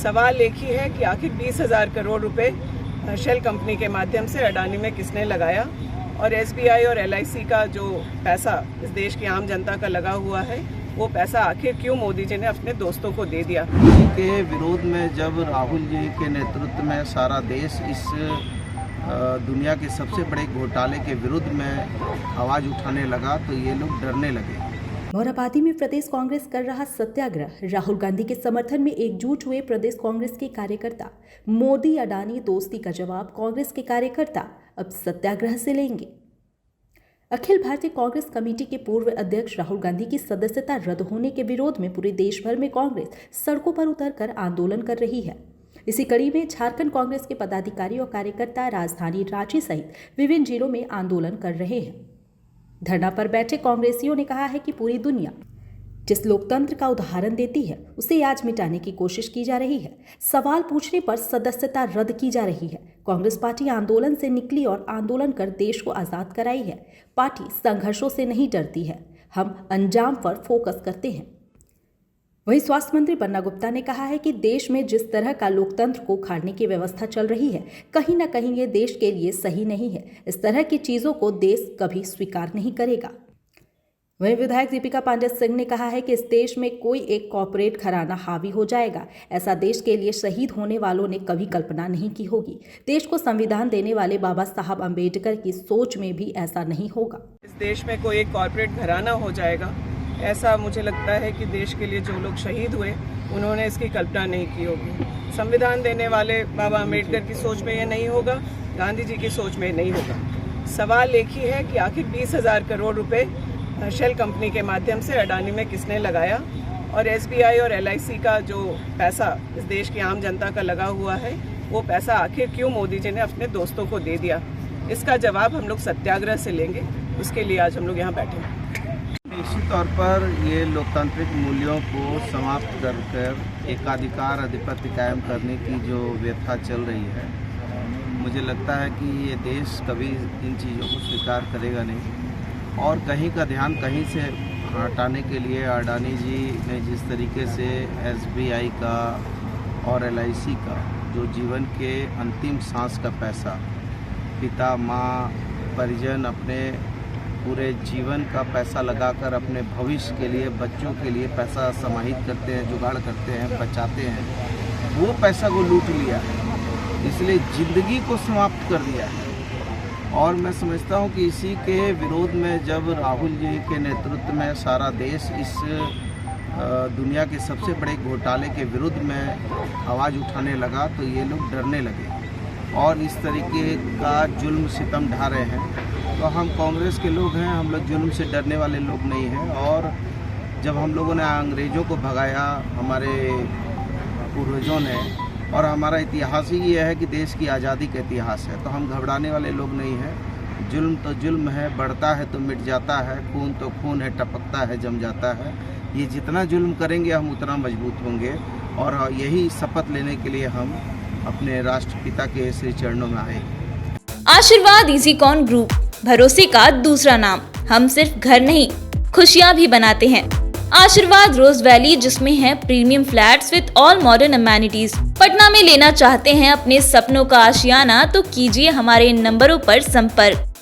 सवाल एक ही है कि आखिर 20,000 करोड़ रुपए शेल कंपनी के माध्यम से अडानी में किसने लगाया और एसबीआई और एलआईसी का जो पैसा इस देश की आम जनता का लगा हुआ है वो पैसा आखिर क्यों मोदी जी ने अपने दोस्तों को दे दिया। के विरोध में जब राहुल जी के नेतृत्व में सारा देश इस दुनिया के सबसे बड़े घोटाले के विरुद्ध में आवाज़ उठाने लगा तो ये लोग डरने लगे। मोरहाबादी में प्रदेश कांग्रेस कर रहा सत्याग्रह। राहुल गांधी के समर्थन में एकजुट हुए प्रदेश कांग्रेस के कार्यकर्ता। मोदी अडानी दोस्ती का जवाब कांग्रेस के कार्यकर्ता अब सत्याग्रह से लेंगे। अखिल भारतीय कांग्रेस कमेटी के पूर्व अध्यक्ष राहुल गांधी की सदस्यता रद्द होने के विरोध में पूरे देश भर में कांग्रेस सड़कों पर उतरकर आंदोलन कर रही है। इसी कड़ी में झारखंड कांग्रेस के पदाधिकारी और कार्यकर्ता राजधानी रांची सहित विभिन्न जिलों में आंदोलन कर रहे हैं। धरना पर बैठे कांग्रेसियों ने कहा है कि पूरी दुनिया जिस लोकतंत्र का उदाहरण देती है उसे आज मिटाने की कोशिश की जा रही है। सवाल पूछने पर सदस्यता रद्द की जा रही है। कांग्रेस पार्टी आंदोलन से निकली और आंदोलन कर देश को आज़ाद कराई है। पार्टी संघर्षों से नहीं डरती है, हम अंजाम पर फोकस करते हैं। वहीं स्वास्थ्य मंत्री बन्ना गुप्ता ने कहा है कि देश में जिस तरह का लोकतंत्र को उखाड़ने की व्यवस्था चल रही है कहीं ना कहीं ये देश के लिए सही नहीं है। इस तरह की चीज़ों को देश कभी स्वीकार नहीं करेगा। वहीं विधायक दीपिका पांडेय सिंह ने कहा है कि इस देश में कोई एक कॉर्पोरेट घराना हावी हो जाएगा। ऐसा देश के लिए शहीद होने वालों ने कभी कल्पना नहीं की होगी। देश को संविधान देने वाले बाबा साहब अम्बेडकर की सोच में भी ऐसा नहीं होगा। इस देश में कोई एक कॉर्पोरेट घराना हो जाएगा, ऐसा मुझे लगता है कि देश के लिए जो लोग शहीद हुए उन्होंने इसकी कल्पना नहीं की होगी। संविधान देने वाले बाबा अम्बेडकर की सोच में ये नहीं होगा, गांधी जी की सोच में नहीं होगा। सवाल एक ही है कि आखिर 20,000 करोड़ रुपए शेल कंपनी के माध्यम से अडानी में किसने लगाया और एसबीआई और एलआईसी का जो पैसा इस देश की आम जनता का लगा हुआ है वो पैसा आखिर क्यों मोदी जी ने अपने दोस्तों को दे दिया। इसका जवाब हम लोग सत्याग्रह से लेंगे। इसके लिए आज हम लोग यहाँ बैठे हैं। निश्चित तौर पर ये लोकतांत्रिक मूल्यों को समाप्त कर एकाधिकार आधिपत्य कायम करने की जो व्यथा चल रही है, मुझे लगता है कि ये देश कभी इन चीज़ों को स्वीकार करेगा नहीं। और कहीं का ध्यान कहीं से हटाने के लिए अडानी जी ने जिस तरीके से एसबीआई का और एलआईसी का जो जीवन के अंतिम सांस का पैसा पिता माँ परिजन अपने पूरे जीवन का पैसा लगाकर अपने भविष्य के लिए बच्चों के लिए पैसा समाहित करते हैं, जुगाड़ करते हैं, बचाते हैं, वो पैसा को लूट लिया है। इसलिए ज़िंदगी को समाप्त कर दिया है। और मैं समझता हूँ कि इसी के विरोध में जब राहुल जी के नेतृत्व में सारा देश इस दुनिया के सबसे बड़े घोटाले के विरुद्ध में आवाज़ उठाने लगा तो ये लोग डरने लगे और इस तरीके का जुल्म सितम ढा रहे हैं। तो हम कांग्रेस के लोग हैं, हम लोग जुल्म से डरने वाले लोग नहीं हैं। और जब हम लोगों ने अंग्रेज़ों को भगाया हमारे पूर्वजों ने, और हमारा इतिहास ही ये है कि देश की आज़ादी का इतिहास है, तो हम घबराने वाले लोग नहीं हैं। जुल्म तो जुल्म है, बढ़ता है तो मिट जाता है, खून तो खून है, टपकता है जम जाता है। ये जितना जुल्म करेंगे हम उतना मजबूत होंगे और यही शपथ लेने के लिए हम अपने राष्ट्रपिता के श्री चरणों में आए। आशीर्वाद इजीकॉन ग्रुप, भरोसे का दूसरा नाम। हम सिर्फ घर नहीं, खुशियाँ भी बनाते हैं। आशीर्वाद रोज वैली, जिसमें है premium flats with all modern amenities. Patna में लेना चाहते हैं अपने सपनों का आशियाना, तो कीजिए हमारे इन नंबरों पर संपर्क।